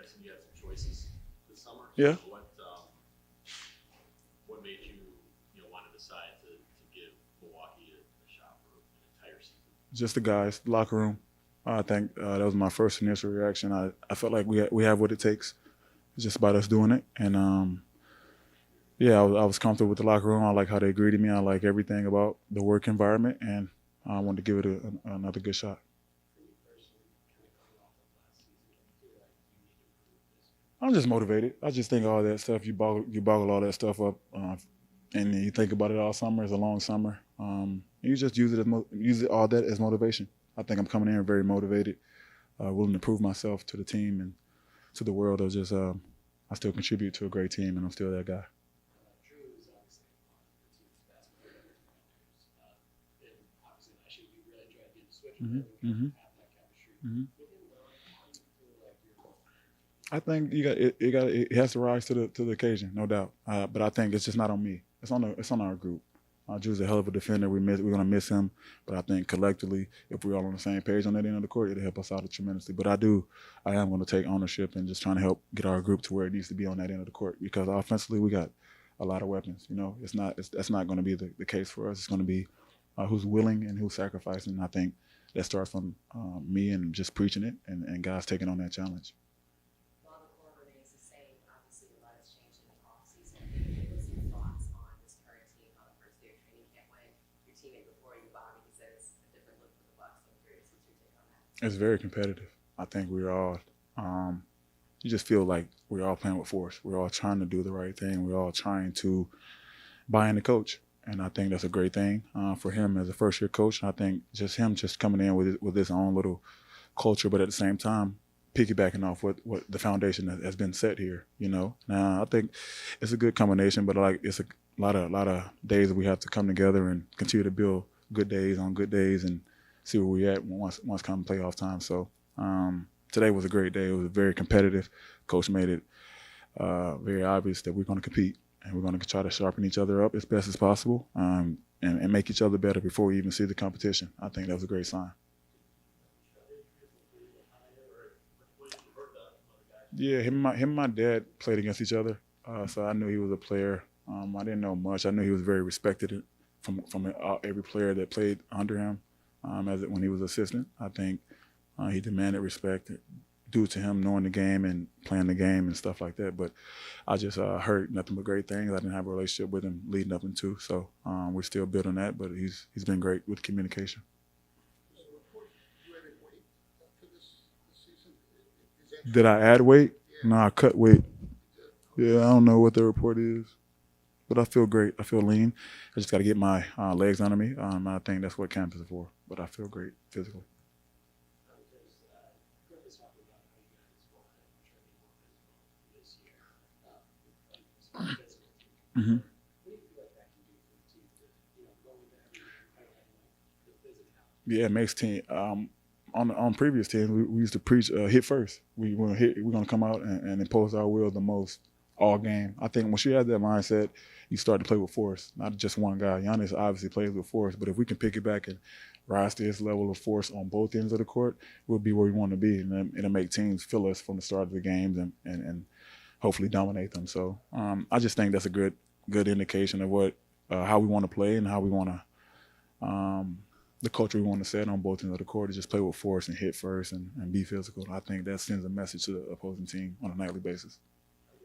mentioned you had some choices this summer. Yeah. What made you want to decide to give Milwaukee a shot for an entire season? Just the guys, the locker room. I think that was my first initial reaction. I felt like we have what it takes. It's just about us doing it. And yeah, I was comfortable with the locker room. I like how they greeted me. I like everything about the work environment, and I wanted to give it another good shot. I'm just motivated. I just think all that stuff, you boggle all that stuff up, and you think about it all summer. It's a long summer. You just use it all that as motivation. I think I'm coming in very motivated, willing to prove myself to the team and to the world. Of just I still contribute to a great team, and I'm still that guy. Mm-hmm. Mm-hmm. Mm-hmm. I think it has to rise to the occasion, no doubt. But I think it's just not on me. It's on our group. Drew's a hell of a defender. We're gonna miss him, but I think collectively, if we're all on the same page on that end of the court, it'll help us out tremendously. But I am going to take ownership and just trying to help get our group to where it needs to be on that end of the court, because offensively we got a lot of weapons. That's not going to be the case for us. It's going to be who's willing and who's sacrificing. I think that starts from me and just preaching it, and guys taking on that challenge. While the core remains the same, obviously a lot has changed in the offseason. What's your thoughts on this current team, how the first day of training camp went? Your teammate before you, Bobby, he said it's a different look for the Bucks. I'm curious what's your take on that. It's very competitive. I think we're all. You just feel like we're all playing with force. We're all trying to do the right thing. We're all trying to buy in the coach, and I think that's a great thing for him as a first-year coach. And I think just him coming in with his own little culture, but at the same time piggybacking off what the foundation that has been set here. Now I think it's a good combination, but it's a lot of days that we have to come together and continue to build good days on good days and see where we at once come playoff time. So today was a great day. It was very competitive. Coach made it very obvious that we're going to compete, and we're going to try to sharpen each other up as best as possible, and make each other better before we even see the competition. I think that was a great sign. Yeah, him and my dad played against each other, so I knew he was a player. I didn't know much. I knew he was very respected from every player that played under him when he was assistant. I think he demanded respect due to him knowing the game and playing the game and stuff like that. But I just heard nothing but great things. I didn't have a relationship with him leading up into, so we're still building that. But he's been great with communication. Did I add weight? No, I cut weight. Yeah, I don't know what the report is, but I feel great. I feel lean. I just got to get my legs under me. I think that's what camp is for. But I feel great physically. Mm-hmm. Yeah, it makes team. On previous teams, we used to preach hit first. We're gonna come out and impose our will the most all game. I think once you have that mindset, you start to play with force, not just one guy. Giannis obviously plays with force, but if we can pick it back and rise to his level of force on both ends of the court, we'll be where we want to be, and it'll make teams feel us from the start of the games and hopefully dominate them. So I just think that's a good indication of what how we want to play and how we want to the culture we want to set on both ends of the court is just play with force and hit first and be physical. I think that sends a message to the opposing team on a nightly basis. I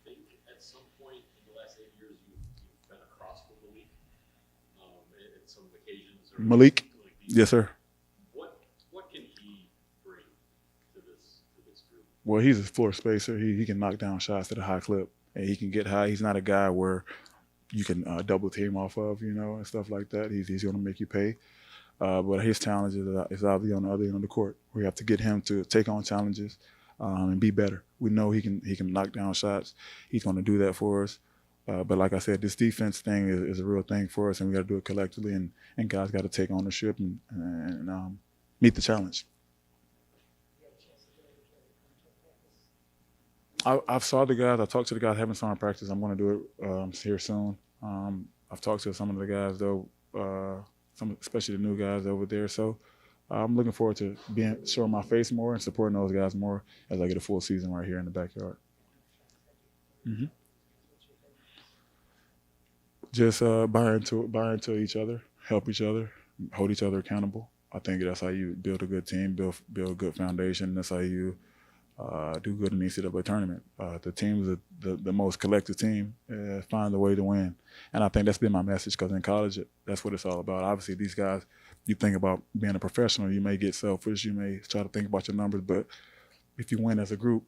think at some point in the last 8 years you've been across with Malik at some occasions. Malik? Yes, sir. What can he bring to this group? Well, he's a floor spacer. He can knock down shots at a high clip, and he can get high. He's not a guy where you can double team off of, and stuff like that. He's going to make you pay. But his challenge is obviously on the other end of the court. We have to get him to take on challenges and be better. We know he can knock down shots. He's going to do that for us. But like I said, this defense thing is a real thing for us, and we got to do it collectively. And guys got to take ownership and meet the challenge. I've saw the guys. I talked to the guys having summer practice. I'm going to do it here soon. I've talked to some of the guys though. Especially the new guys over there. So I'm looking forward to showing my face more and supporting those guys more as I get a full season right here in the backyard. Mm-hmm. Just buy into each other, help each other, hold each other accountable. I think that's how you build a good team, build a good foundation. That's how you do good in the NCAA tournament. The teams, the most collective team, find a way to win. And I think that's been my message because in college, that's what it's all about. Obviously, these guys, you think about being a professional, you may get selfish, you may try to think about your numbers, but if you win as a group,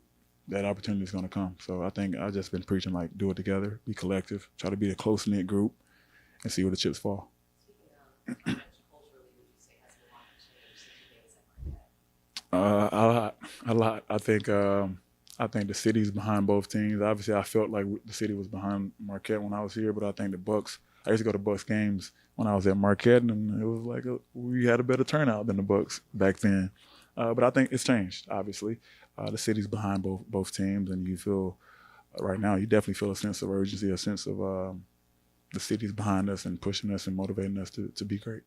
that opportunity is going to come. So I think I've just been preaching, like, do it together, be collective, try to be a close-knit group, and see where the chips fall. Speaking of culturally, would you say has a lot changed since you guys have Marquette? A lot. I think the city's behind both teams. Obviously, I felt like the city was behind Marquette when I was here, but I think the Bucks. I used to go to Bucks games when I was at Marquette, and it was like we had a better turnout than the Bucks back then. But I think it's changed. Obviously, the city's behind both teams, and you feel right now you definitely feel a sense of urgency, a sense of the city's behind us and pushing us and motivating us to be great.